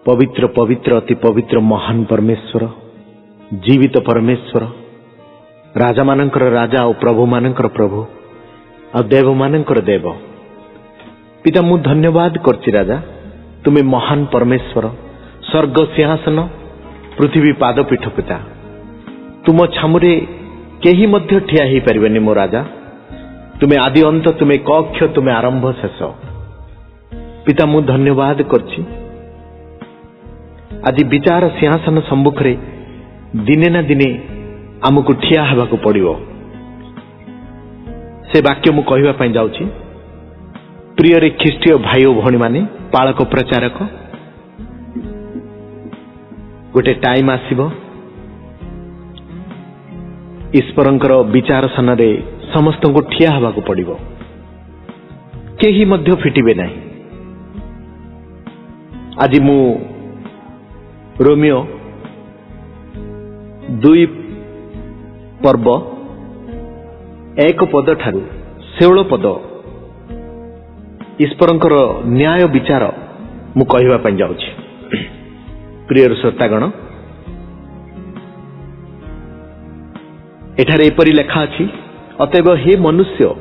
पवित्र पवित्र अति पवित्र महान परमेश्वर, जीवित परमेश्वर, राजा मानकर राजा और प्रभु मानकर प्रभु और देव मानकर देव। पिता मु धन्यवाद करछि राजा, तुम्हें महान परमेश्वर, स्वर्ग सिंहासन पृथ्वी पादपीठ पिता, तुम छामुरे केही मध्य ठिया ही परिबेनी मो राजा। तुम्हें आदि अंत, तुम्हें कक्ष, तुम्हें आरंभ शेष। पिता मु धन्यवाद करछि, आज विचार सिंहासन सम्मुख रे दिने ना दिने आमको ठिया हेबाकु पड़िबो। से वाक्य मु कहबा पई जाउछि। प्रिय रे ख्रीष्टीय भाई और भौणी माने, पालक प्रचारक, गोटे टाइम आसीबो ईश्वरंकर विचार सनरे समस्त को ठिया हेबाकु पड़िबो, केही मध्य फिटिबे नाही। आज मु रोमियो 2 पर्व 1 पद ठारू 16 पद ईश्वरंकर न्याय विचार मु कहबा पई जाउछि। प्रिय श्रोतागण, एठारे एपरि लेखा अछि, अतएव हे मनुष्य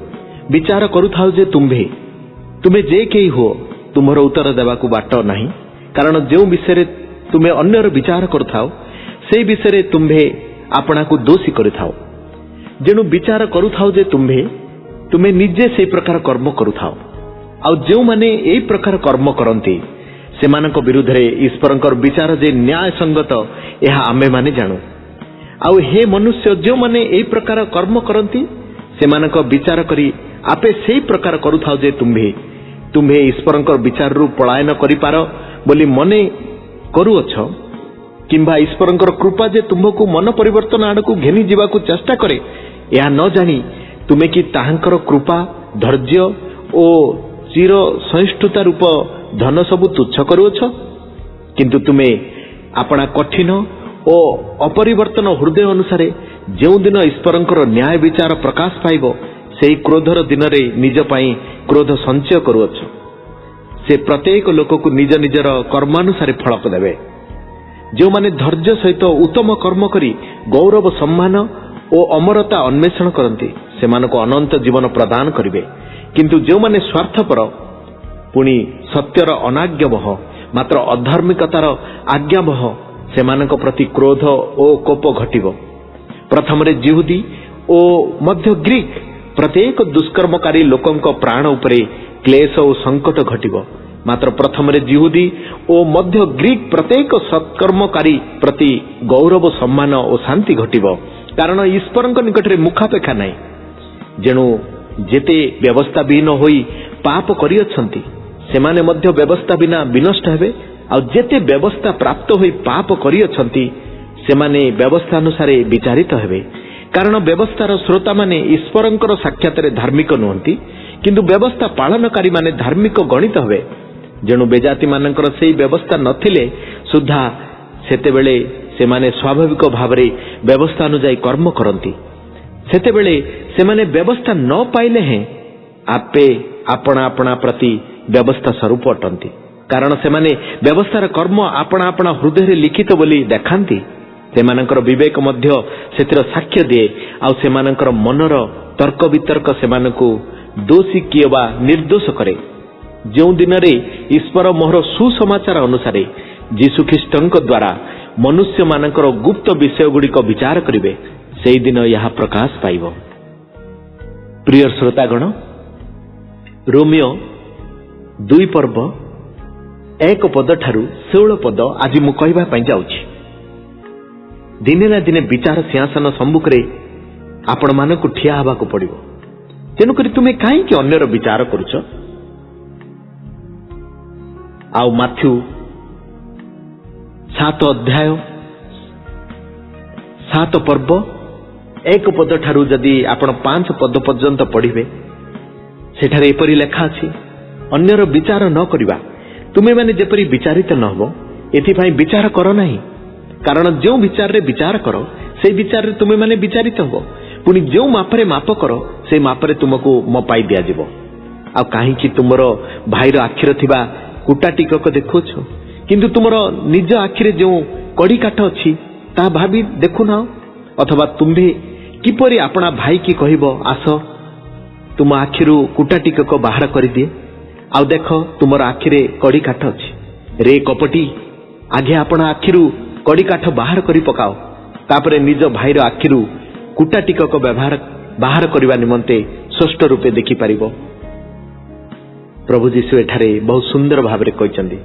विचार करूथाओ जे तुम्हें जे केही हो तुम्हार उत्तर देवाकू बाट नहीं, कारण जो विषय तुम्हें अन्यर विचार करूथाओ से विषय तुम्हें आपना को दोषी करूथाओ। जेनु विचार करूथाओ जे तुम्हें निजे से प्रकार कर्म करूथाओ। आ जो माने ए प्रकार कर्म करंती सेमानक विरुद्ध रे ईश्वरंकर विचार जे न्याय संगत, यह आमे माने जानू। आउ हे मनुष्य जो माने ए प्रकार कर्म करंती सेमानक विचार करी आपे से प्रकार करूथाओ जे तुम्हें ईश्वरंकर विचार रु पलायन करि पारो बोली मने करूअछ, किंबा ईश्वरंकर कृपा जे तुमको मन परिवर्तन आड़कू घेनी जीवाकू चेष्टा करे, यह न जानी तुम्हें कि ताहांकर कृपा, धैर्य और चिर सहिष्णुता रूप धन सबु तुच्छ करूअछ। किंतु तुम्हें अपना कठिन और अपरिवर्तन हृदय अनुसार जो दिन ईश्वरंकर न्याय विचार प्रकाश पाइब, से क्रोधर दिन रे निज पाई क्रोध संचय करूअछ। से प्रत्येक लोक को निज निजर कर्मानुसार फलक देवे। जो माने धैर्य सहित उत्तम कर्म करी गौरव सम्मान और अमरता अन्वेषण करती सेमानको अनंत जीवन प्रदान करिवे। किंतु जो माने स्वार्थपर पुणी सत्यर अनाज्ञावह मात्र अधार्मिकतार आज्ञावह सेमानक प्रति क्रोध ओ कोप घटिब। प्रथम रे जिहुदी ओ मध्य ग्रीक प्रत्येक दुष्कर्मकारी लोकंक प्राण उपरे क्लेश और संकट घटिब। मात्र प्रथम रे जिहुदी ओ मध्य ग्रीक प्रत्येक सत्कर्मकारी प्रति गौरव सम्मान और शांति घटिब, कारण ईश्वरंक निकट रे मुखापेक्षा नाही। जेणु जेते व्यवस्था विहीन होई पाप करियछंती सेमाने मध्य व्यवस्था बिना विनष्ट हेबे, आ जेते व्यवस्था प्राप्त होई पाप करियछंती सेमाने व्यवस्था अनुसार विचारित हेबे। कारण व्यवस्थार श्रोता माने ईश्वरंकर साक्षात धार्मिक नुहंती, किंतु व्यवस्था पालनकारी माने धार्मिक गणित हेबे। जेणु बेजाति मानकर सेई व्यवस्था नथिले सुद्धा सेतेबेले सेमाने स्वाभाविक भावरे व्यवस्था अनुଯାयी कर्म करंती। सेतेबेले सेमाने व्यवस्था न पाइले हैं आपे अपना अपना प्रति व्यवस्था स्वरूप अटंती, कारण सेमाने व्यवस्थार कर्म अपना अपना हृदय लिखित बोली देखांती। सेमानकर विवेक मध्य सेतिर साक्ष्य दिए, आ सेमानकर मनर तर्क वितर्क सेमानकु दोषी किए बा निर्दोष करे। जो दिन रे ईश्वर मोहर सुसमाचार अनुसार जीशु ख्रीष्टंक द्वारा मनुष्य मानकर गुप्त विषय गुड़िक विचार करिवे, सेई दिन यह प्रकाश पाइब। प्रिय श्रोतागण, रोमियो 2 पर्व 1 पद ठारू 16 पद आज मु कहबा पई जाउछि। दिने ना दिने विचार सिंहासन सम्मुख रे आपण मानकु ठिया हेबाकु पड़िबो। तेनु करी तुमे काहे कि अन्यर विचार करूछ। आउ माथ्यू 7 अध्याय 7 पर्व 1 पद ठारू जदि आपण 5 पद पर्यंत पढ़िबे, सेठारे एपरि लेखा अछि, अन्यर विचार न करिबा, तुमे माने जेपरि विचारित न हो एथिपाई विचार कर नाही। कारण जो विचार रे विचार करो से विचार रे तुमे माने विचारित हो, पुनी जो मापरे माप करो से मापरे तुमको मपाई दिया जिवो। आ काहे कि तुमरो भाईर आखिर थिबा कुटा टिकक देखुछ, किंतु तुमर निज आखिरे जो कड़ी काठ अच्छी ता भाभी देखुना, अथवा तुम्भे किपरि अपना भाई की कहब आस तुम आखिरु कुटा टिकक बाहर कर दिए, आउ देख तुमर आखिरे कड़ी काठ अच्छी। रे कपटी, आगे अपना आखिरु कड़ी काठ बाहर कर पकाओ, तापरे निज भाईर आखिरु कुटा टिकक बाहर करने निमंते स्पष्ट रूपे देखि पारिबो। प्रभु जीशु एठारे बहुत सुंदर भाव में कहते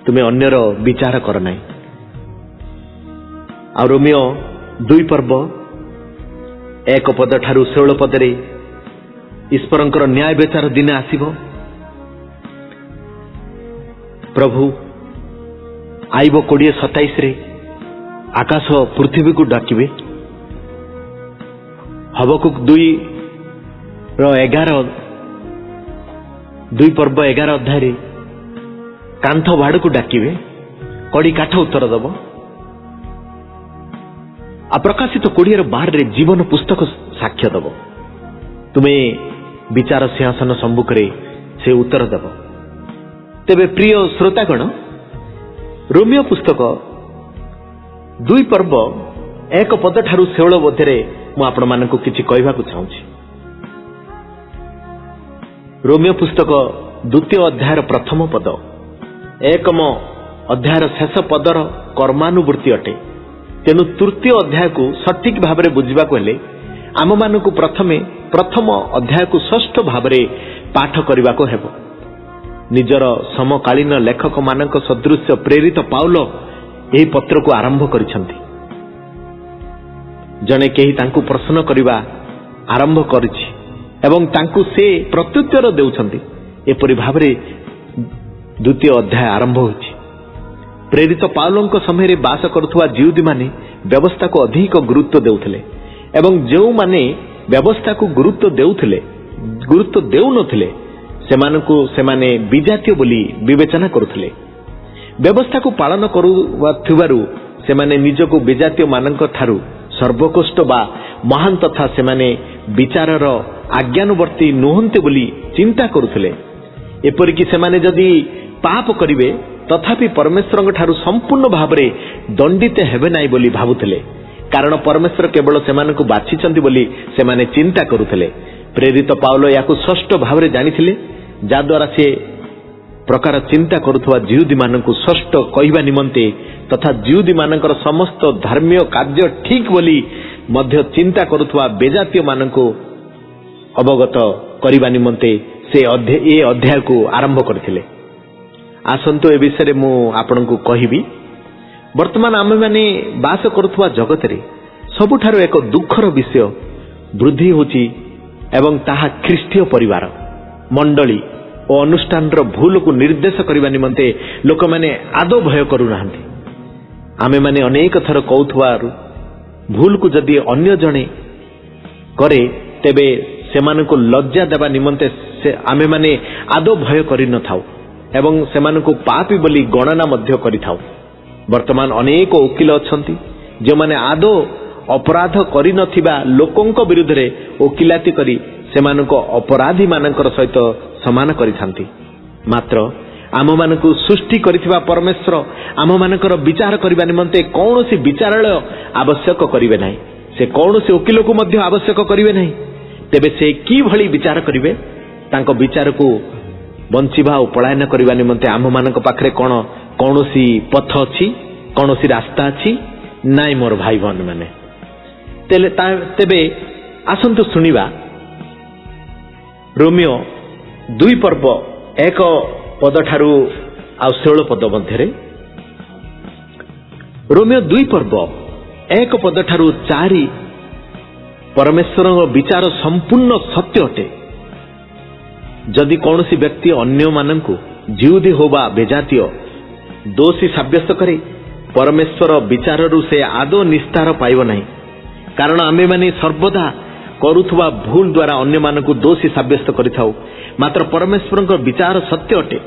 तुम्हें अन्यर विचार कर ना। आ रोमियो 2 पर्व 1 पद ठारू 16 पदरे ईश्वरंकर न्याय विचार दिन आसीबो। प्रभु आइबो 2027 रे आकाश पृथ्वी को डाकिबे। हबकुक 2 पर्व 11 अध्याय रे कांथ बाड़ को डाकिबे, कड़ी काठ उत्तर दब। प्रकाशित 20:12 रे जीवन पुस्तक साक्ष्य दब। तुम्हें विचार सिंहासन सम्मुख रे से उत्तर दब। तेबे प्रिय श्रोतागण, रोमियो पुस्तक 2 पर्व 1 पद ठारू 16 पदरे मु आपण मानकु किछि कहबाकु चाहूछि। रोमियो पुस्तक 2 अध्यायर 1 पद 1 अध्यायर शेष पदर कर्मानुवृत्ति अटे। तेणु 3 अध्याय को सठिक भाव में बुझाक हेले आम मानकु प्रथम अध्याय को षष्ठ भाव में पाठ करने को हेब। निजर समकालीन लेखक मानक सदृश प्रेरित पाउल यही पत्र को आरंभ करिसंती। जने केही तांकु प्रश्न करवा आरंभ करिछि एवं तांकु से प्रत्युत्तर देउछंती। एपरि भावरे 2 अध्याय आरंभ होछि। प्रेरित पाउलंक समय बास करुवा जिहुदी माने व्यवस्था को अधिक गुरुत्व देउथिले एवं जो माने व्यवस्था को गुरुत्व देउनथिले सेमाने विजातीय बोली विवेचना करुथिले। व्यवस्था को पालन करुवाथिबारु सेमाने निजको विजातीय मानक ठारू सर्वोकृष्ट बा महान तथा सेमाने विचारर आज्ञानुवर्ती नुहंते बोली चिंता करुथिले। एपरिकी सेमाने जदि पाप करिवे तथापि परमेश्वर ठारू संपूर्ण भाव में दंडित हेबे नाई बोली भाबुथिले, कारण परमेश्वर केवल सेमानकु बाछिचंती बोली सेमाने चिंता करुथिले। प्रेरित पाउल याकु स्पष्ट भाव में जानिथिले, जाद्वारा से प्रकार चिंता करुथुवा जिहुदी मानकु स्पष्ट कहवा निमंते तथा जिहुदी मानकर समस्त धर्मीय कार्य ठीक बोली मध्य चिंता करुथुवा बेजातीय मानकु अवगत करने निमंते से अध्याय को आरंभ करथिले। आसंतु ए विषय मु आपनकु कहिबी। वर्तमान आमे माने बास करुथुवा जगत रे सबुठारो एक दुखर विषय वृद्धि होची एवं ताहा ख्रीष्टीय परिवार मंडली और अनुष्ठान भूल को निर्देश करने निमंते लोक माने आदौ भय करू नाहंती। आमे माने अनेक थर कहउथुवारु भूल को जदि अन्य जणे करे तेबे सेमानकु लज्जा देवा निमंते से आमे माने आदौ भय करि न थाउ एवं सेमानकु पापी बोली गणना मध्य करि थाउ। वर्तमान अनेक वकील अछंती जे माने आदौ अपराध करि नथिबा लोकंक विरुद्ध रे वकिलाती करी सेमानको अपराधी मानकर सहित समान करिथांती। मात्र आम मानकु सृष्टि करिथिबा परमेश्वर आम मानकर विचार करबा निमंते कौनसी विचारालय आवश्यक करिवे नाही, से कौनसी वकील को मध्य आवश्यक करिवे नाही। तेबे से की भली विचार करिवे? तांको विचार को बंचिबा और पलायन करबा निमंते आम मानक पाखरे कौनसी पथ अछि, कौनसी रास्ता अछि नाई मोर भाई बहन माने। तेबे आसंतु सुनिबा रोमियो 2 पर्व 1 पद ठारू 16 पद मध्य रोमियो 2 पर्व 1 पद ठारू 4 परमेश्वर विचार संपूर्ण सत्य अटे। जदि कौन व्यक्ति अन्य मानकु जिहुदी हो बा बेजातीय दोषी साब्यस्त करे परमेश्वर विचार से आदौ निस्तार पाइब नहीं, कारण आमे माने सर्वदा करुथुवा भूल द्वारा अन्य मानकु दोषी साब्यस्त करिथाउ। मात्र परमेश्वर विचार सत्य अटे,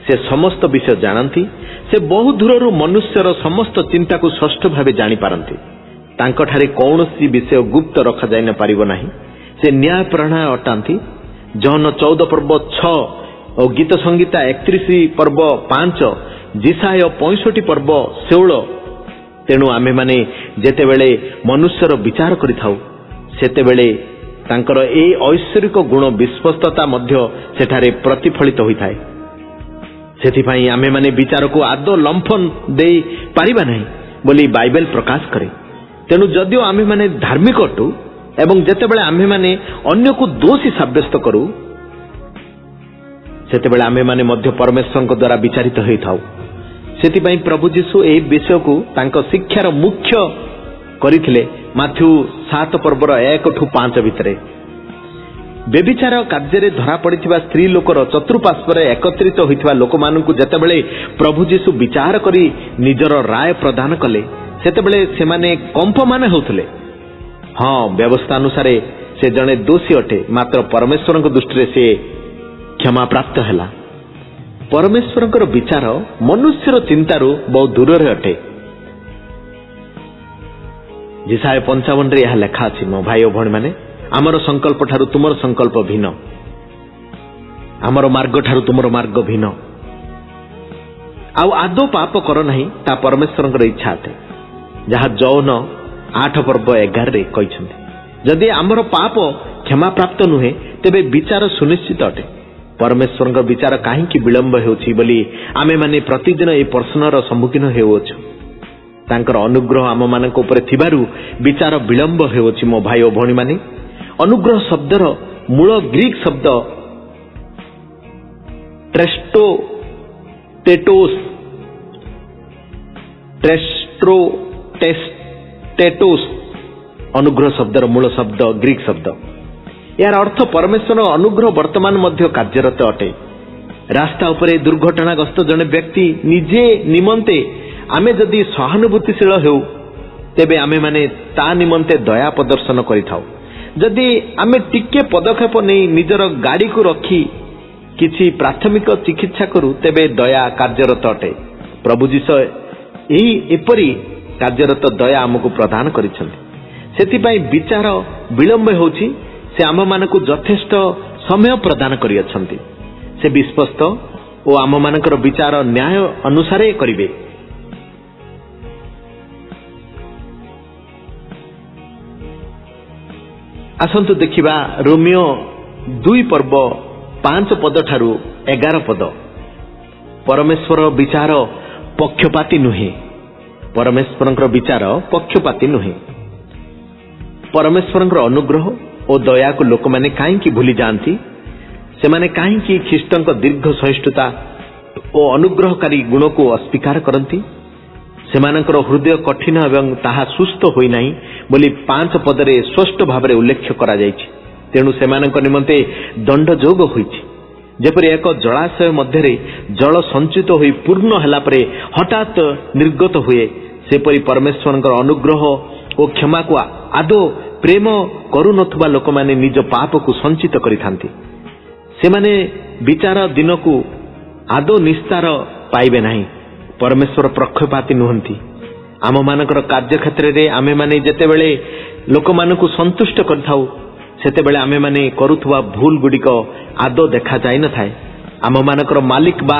से समस्त विषय जानती, से बहु दूररु मनुष्यर समस्त चिंता को स्पष्ट भावे जानी पारंती। तांकठारे कौनसी विषय गुप्त रखा जाई न पारिबो नाही। से न्याय प्रणाय अटांती। जहन 14 पर्व 6 और गीत संगीता 31 पर्व 5 जिसाय 65 पर्व शेउल। तेणु आमे माने जेतेबेले मनुष्यर विचार करिथाउ सेतेबेले तांकर ए ऐश्वरिक गुण विश्वस्तता मध्य सेठारे प्रतिफलित होइथाय। सेथिपाई आमे माने विचार को आदो लंफन देई पारिबा नहीं बोली बाइबल प्रकाश करे। तेणु जदियो आमे माने धार्मिक अटु एवं जेतेबेले आमे माने अन्य को दोषी साब्यस्त करू सेतेबेले आमे माने मध्य परमेश्वर को द्वारा विचारित होइथाउ। सेथिपाई प्रभु जीशु ए विषय को तांको शिक्षार मुख्य करिथिले माथ्यू 7 पर्वर 1-5 भितरे। बेबिचार कार्य धरा पड़िथिबा स्त्री लोकर चतुर्पार्श्वरे एकत्रित होइथिबा लोकमानंकु जेतेबेले प्रभु जीशु विचार करी निजर राय प्रदान कले सेतेबेले सेमाने कंप माने होउथले। हाँ, व्यवस्था अनुसार से जने दोषी अटे मात्र परमेश्वर दृष्टि से क्षमा प्राप्त हैला। परमेश्वर विचार मनुष्यर चिंतारू बहुत दूर अटे। जिसाय 55 रे यह लेखा अछि, मो भाई और भणी माने आमर संकल्प ठारू तुमर संकल्प भिन्न, आमर मार्ग ठारू तुमर मार्ग भिन्न। आउ आदो पाप कर नहीं ता परमेश्वर इच्छा अटे, जहा जौन 8 पर्व 11 रे कहिसंती। जदि आमर पाप क्षमा प्राप्त नुहे तेबे विचार सुनिश्चित अटे। परमेश्वर विचार कहीं विलंब होउछि बोली आमे माने प्रतिदिन ए प्रश्नर सम्मुखीन हेउछु। तांकर अनुग्रह आम मानक उपरे थिबारु विचार विलंब हेउछि। मो भाई और भणी माने अनुग्रह शब्दर मूल ग्रीक शब्द टेस्टोस अनुग्रह शब्दर मूल शब्द ग्रीक शब्द। यार अर्थ परमेश्वर अनुग्रह वर्तमान मध्य कार्यरत अटे। रास्ता उपरे दुर्घटनाग्रस्त जने व्यक्ति निजे निमंते आमे जदि सहानुभूतिशील हेउ तेबे आमे माने ता निमंते दया प्रदर्शन करिथाउ। जदि आमे टिके पदक्षेप नहीं निजर गाड़ी को रखी किछि प्राथमिक चिकित्सा करू तेबे दया कार्यरत अटे। प्रभु जीशु एही एपरी कार्यरत दया हमकु प्रदान करिसंती। सेथिपाई विचार विलंब होउछि। से आम मानक यथेष्ट समय प्रदान करियछंती। से विश्वस्त और आम मानकर विचार न्याय अनुसार करिवे। आसंतु देखिबा रोमियो 2 पर्व 5 पद ठारू 11 पद। परमेश्वर विचार पक्षपाती नुहे। परमेश्वर विचार पक्षपाती नुहे। परमेश्वर अनुग्रह और दया को लोक माने कहीं भूली जाती। से माने कहीं ख्रीष्टन दीर्घ सहिष्णुता और अनुग्रहकारी गुण को अस्वीकार करती। से हृदय कठिन एवं ताहा सुस्थ होई नाही बोली 5 पदरे स्पष्ट भाव में उल्लेख करा जायछि। तेणु से निमंते दंड जोग होइछि। जेपरि एक जलाशय मध्य जल संचित होई पूर्ण हला परे हठात निर्गत हुए सेपरि परमेश्वर अनुग्रह और क्षमा को आदो प्रेम करू नथुबा लोक माने निज पाप को संचित करिथांती। से माने विचार दिन को आदो निस्तार पाइबे नहीं। परमेश्वर पक्षपाती नुहंती। आम मानकर कार्य क्षेत्र रे आमे माने जेतेबेले लोक मानकु संतुष्ट करथाउ सेतेबेले आमे माने करूथुवा भूल गुडिक आदो देखा जाय न थाए। आम मानकर मालिक बा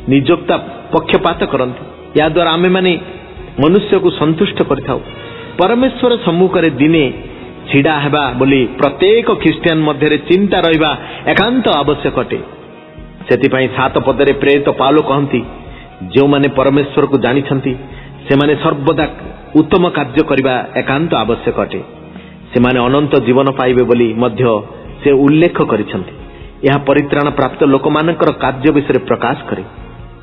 नियोक्ता पक्षपात करंती। या द्वारा आमे माने मनुष्य को संतुष्ट करथाउ। परमेश्वर सम्मुख रे दिने छिड़ा हेबा बोली प्रत्येक ख्रीस्टियान मध्य चिंता रहिबा एकांत आवश्यक अटे। सेतिपाई 7 पदरे प्रेरित पाउल कहंती, जो माने परमेश्वर को जानिछंती से माने सर्वदा उत्तम कार्य करिबा एकांत आवश्यक अटे। से माने अनंत जीवन पाइबे बोली मध्य से उल्लेख करिछंती। यह परित्राण प्राप्त लोक मानकर कार्य विषय प्रकाश करे।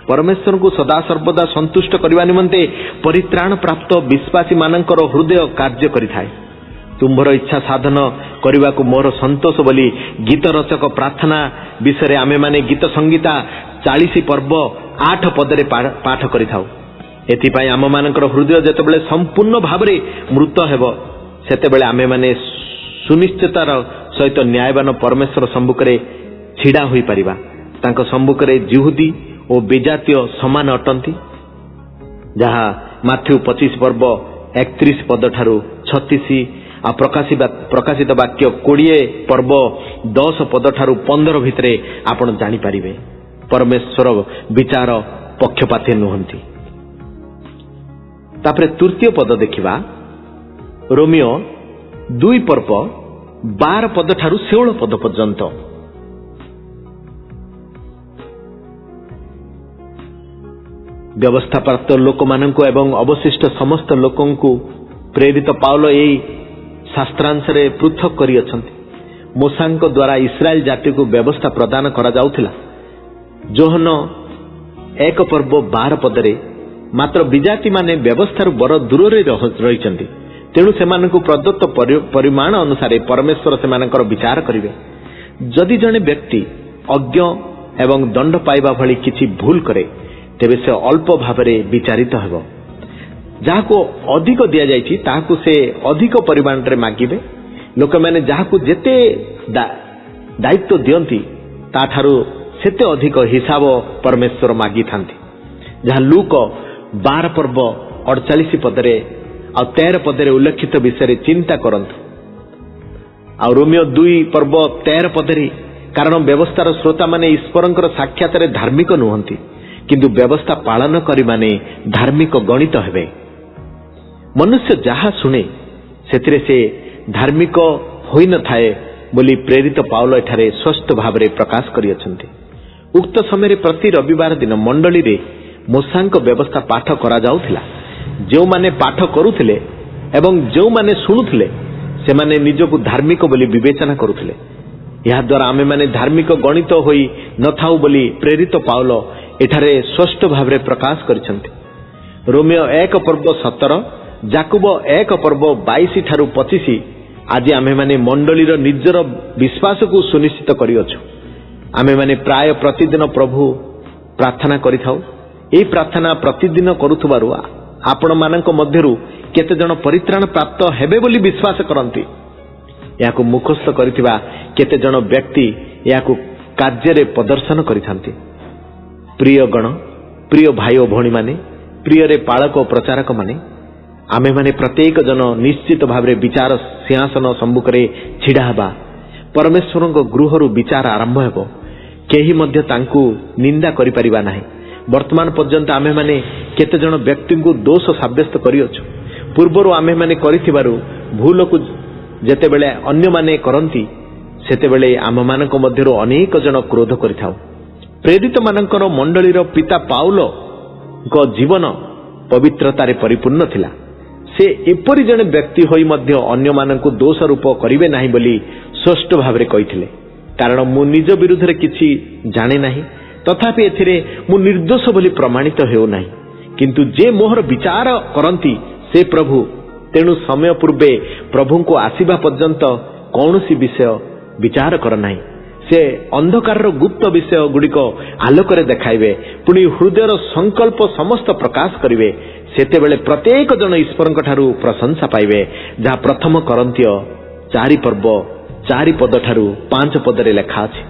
परमेश्वर को सदा सर्वदा संतुष्ट करने निमंते परित्राण प्राप्त विश्वासी मानकर हृदय कार्य करिथाए। तुम्भर इच्छा साधन करने को मोर संतोष बोली गीत रचक प्रार्थना विषय आमे माने गीत संगीता 40 पर्व 8 पदरे पाठ करिथाउ। एथिपाई आम मानकर हृदय जेतेबेले संपूर्ण भाव में मृत हेबो सेतेबेले आमे माने सुनिश्चितार सहित न्यायवान परमेश्वर सम्मुख रे छिड़ा होई परिबा। तांको सम्मुख रे जिहुदी और बेजातीय समान अटंती। जहा माथ्यू 25 पर्व 31 पद ठारू 36 आ प्रकाशित वाक्य 20 पर्व 10 पद ठारू 15 भितरे आपण जानी परिबे। परमेश्वर विचार पक्षपाती नुहंती। तापरे तृतीय पद देखिबा रोमियो 2 पर्व 12 पद ठारू 16 पद पर्यंत। व्यवस्था प्राप्त लोक माननको एवं अवशिष्ट समस्त लोकंकु प्रेरित पाउल एई शास्त्रांश रे पृथक करी अछंती। मूसांक द्वारा इस्राएल जाति को व्यवस्था प्रदान करा जाउथिला। जोहन 1 पर्व 12 पदरे मात्र विजाति माने व्यवस्थार बर दूर रहिचंती। तेणु सेमानंकु प्रदत्त परिमाण अनुसार परमेश्वर सेमानकर विचार करिवे। जदि जने व्यक्ति अज्ञ एवं दंड पाइबा भली किछि भूल करे तेबे से अल्प भावरे विचारित हेबो। जाहाको अधिक दिया जाइछि ताहाकु से अधिक परिमाण रे मागिबे। लोक माने जाहाकु जेते दायित्व दियंती ताठारु सेते अधिक हिसाब परमेश्वर मागी थांती। जहा लूक 12 पर्व 48 पदरे आ 13 पदरे उल्लेखित विषय चिंता करंतु। आ रोमियो 2 पर्व 13 पदरे कारण व्यवस्थार श्रोता माने ईश्वरंकर साक्षात रे धार्मिक नुहंती किंतु व्यवस्था पालन करी माने धार्मिक गणित हेबे। मनुष्य जहा सुने सेतिरे से धार्मिक होई न थाए बोली प्रेरित पाउल एठारे स्पष्ट भावरे प्रकाश करी अछंती। उक्त समय प्रति रविवार दिन मंडली रे मूसांक व्यवस्था पाठ करा जाउथिला। जो माने पाठ करुथिले एवं जो माने सुनुथिले से माने निजको धार्मिक बोली विवेचना करुथिले। या द्वारा आमे माने धार्मिक गणित होई न थाउ बोली प्रेरित पाउल एठारे स्पष्ट भावरे प्रकाश करिसंती। रोमियो 1 पर्व 17 जाकुब 1 पर्व 22 ठारू 25 आज आमे माने मंडलीर निजर विश्वास को सुनिश्चित करि अछु। आमे माने प्राय प्रतिदिन प्रभु प्रार्थना करिथाउ। एई प्रार्थना प्रतिदिन करुथबारु आपण मानक मध्यरु केते जण परित्राण प्राप्त हेबे बोली विश्वास करंती। याकु मुखस्थ करिथिबा केते जण व्यक्ति याकु कार्य रे प्रदर्शन करिथांती। प्रिय गण, प्रिय भाई ओ भणी माने, प्रिय रे पालक ओ प्रचारक माने, आमे माने प्रत्येक जन निश्चित भावरे विचार सिंहासन सम्मुख रे छिडा हबा। परमेश्वरक गृहरु विचार आरंभ हेबो। केही मध्य तांकु निंदा करि परिबा नाही। वर्तमान पर्यंत आमे माने केते जन व्यक्ति को दोष साब्यस्त करियछु। पूर्वरु आमे माने करिथिबारु भूल को जेतेबेले अन्य माने करंती सेतेबेले आम मानक मध्यरु अनेक जन क्रोध करिथाउ। प्रेरित मानकर मंडलीर पिता पाउल को जीवन पवित्रतारे परिपूर्ण थिला। से एपरि जने व्यक्ति होई मध्य अन्य मानकु दोष रूप करिवे नाही बोली स्पष्ट भावरे कहिथिले। कारण मु निज विरुद्ध रे किछि जाने नाही, तथापि एथिरे मु निर्दोष बोली प्रमाणित हेउ नाही। किंतु जे मोहर विचार करंती से प्रभु, तेणु समय पूर्वे प्रभु को आसीबा पर्यंत कौनसी विषय विचार कर नाही। से अंधकार गुप्त विषय गुड़िक आलोक देखाइबे, पुणी हृदयर संकल्प समस्त प्रकाश करिवे। सेतेबेले प्रत्येक जन ईश्वरंक ठारू प्रशंसा पाइबे। जहाँ प्रथम करंतिय 4 पर्व 4 पद ठारू 5 पदरे लेखा अछि।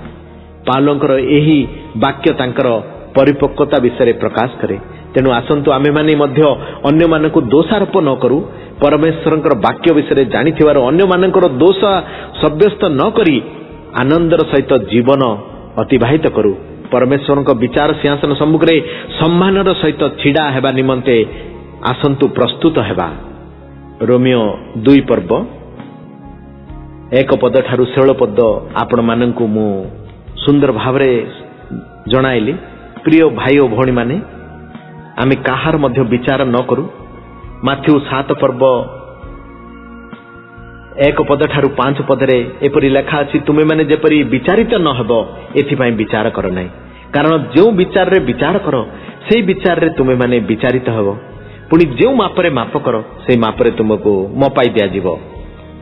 पाउलंकर एही वाक्य तांकर परिपक्वता विषय प्रकाश करे। तेणु आसंतु आमे माने मध्य अन्य मानकु दोषारोप न करू। परमेश्वरंकर वाक्य विषय जानिथिबार अन्य मानकर दोष सब्यस्त न करी आनंदर सहित जीवन अतिबाहित करू। परमेश्वरंक विचार सिंहासन सम्मुख रे सम्मानर सहित छिडा हेबा निमंते आसंतु प्रस्तुत हेबा। रोमियो 2 पर्व 1 पद ठारू 16 पद आपण माननकु मु सुंदर भावरे जणाइली। प्रिय भाई ओ भणी माने, आमे काहार मध्य विचार न करू। माथ्यू 7 पर्व 1 पद ठारू 5 पदरे एपरि लेखा अछि, तुमे माने जेपरि विचारित न हेबो एथिपाई विचार कर नाही। कारण जो विचार रे विचार करो सेई विचार रे तुमे माने विचारित हेबो। पुणी जो मापरे माप करो सेई मापरे तुमको मपाई दिया जिवो।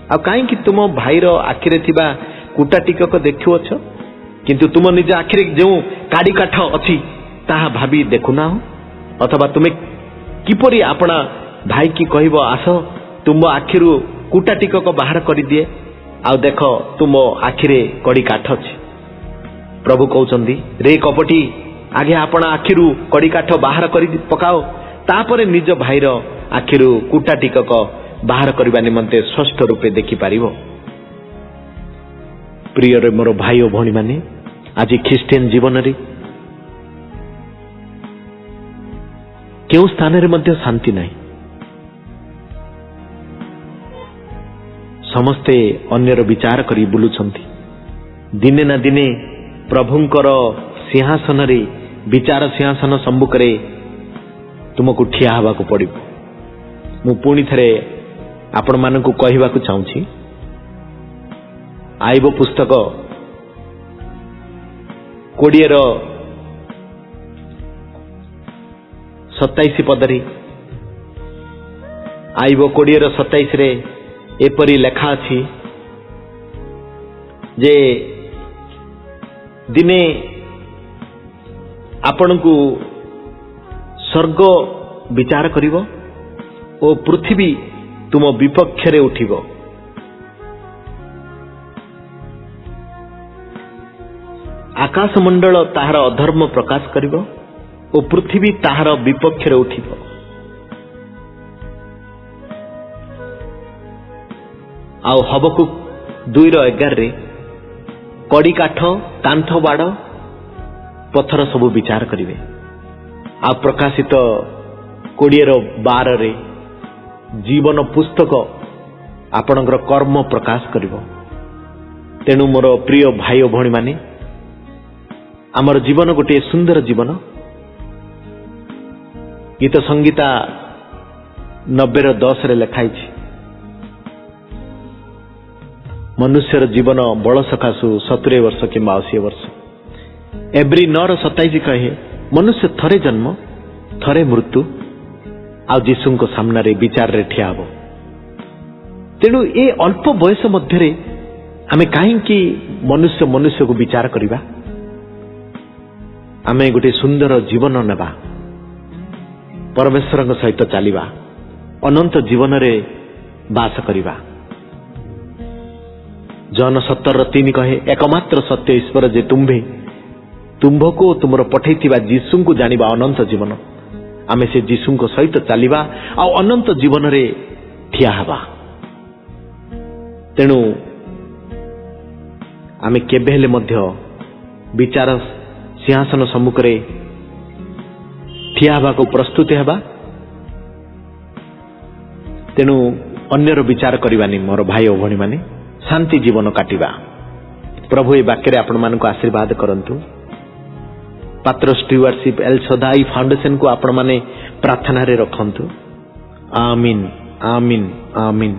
आ काई कि तुम भाईर आखिरे थिबा कुटा टिकक देखुअछ, किंतु तुम निज आखिरे जो काडी काठ अछि ताहा भाबी देखुना हो। अथवा तुमे किपरि आपना भाई की कहबो, आस तुम आखिरु कुटा टिकक बाहर करि दिए, आ देख तुम आखिरे कड़ी काठ अछि। प्रभु कहउचंदी, रे कपटी, आगे आपना आखिरु कड़ी काठ बाहर करि पकाओ, तापरे निज भाईर आखिरु कुटा टिकक बाहर करबा निमंते स्पष्ट रूपे देखि पारिबो। प्रिय रे मोर भाई ओ भणी माने, आज ख्रिस्टियन जीवन रे केउ स्थान रे मध्य शांति नहीं। समस्ते अन्यर विचार करी बुलुछंती। दिने ना दिने प्रभुंकर सिंहासन रे विचार सिंहासन सम्मुखरे तुमको ठिया हवाको पड़िबो। मु पुणी थरे आपण मानकु कहिबाकु चाहूछि, आइबो पुस्तक 20:27 पदरी आइबो 20:27 रे एपरी लेखा अछि जे दिने आपणकु स्वर्ग विचार करिवो ओ पृथ्वी तुम विपक्ष रे उठिबो। आकाश मंडल ताहार अधर्म प्रकाश करिवो ओ पृथ्वी ताहार विपक्ष रे उठिबो। आउ हबकुक 2:11 रे कड़ी काठ कांथ बाड़ पत्थर सबु विचार करिवे। आ प्रकाशित 20:12 रे जीवन पुस्तक आपणकर कर्म प्रकाश करिवो। तेणु मोर प्रिय भाई और भणी माने, आमर जीवन गोटे सुंदर जीवन। गीत संगीता 90:10 रे लिखाई छी, मनुष्यर जीवन बड़ सकाशु 70 वर्ष कि 80 वर्ष। एवरी 9:27 कहे मनुष्य थरे जन्म थरे मृत्यु आ जीसु को सामना रे विचार रे ठिया हबो। तेणु ए अल्प बयस मध्य आमे काहेकि मनुष्य को विचार करिबा। आमे गोटे सुंदर जीवन नेबा, परमेश्वर सहित चलिबा, अनंत जीवन रे वास करिबा। जन 17:3 कहे एकमात्र सत्य ईश्वर जे तुम्भको तुमर पठैथिबा जीसु को जानिबा अनंत जीवन। आमे से जीसु को सहित चलिबा आ अनंत जीवन रे ठिया हबा। तेणु आमे केबे हेले मध्य विचार सिंहासन सम्मुख रे ठिया हबा को प्रस्तुत हेबा। तेणु अन्यर विचार करिबानी मोर भाई और भणी माने, शांति जीवन काटिबा। प्रभु ए वाक्य रे आपण मानको आशीर्वाद करंतु। पात्र स्टीवर्डशिप एल सदाई फाउंडेशन को आपण माने प्रार्थना रे रखंतु। आमीन आमीन आमीन।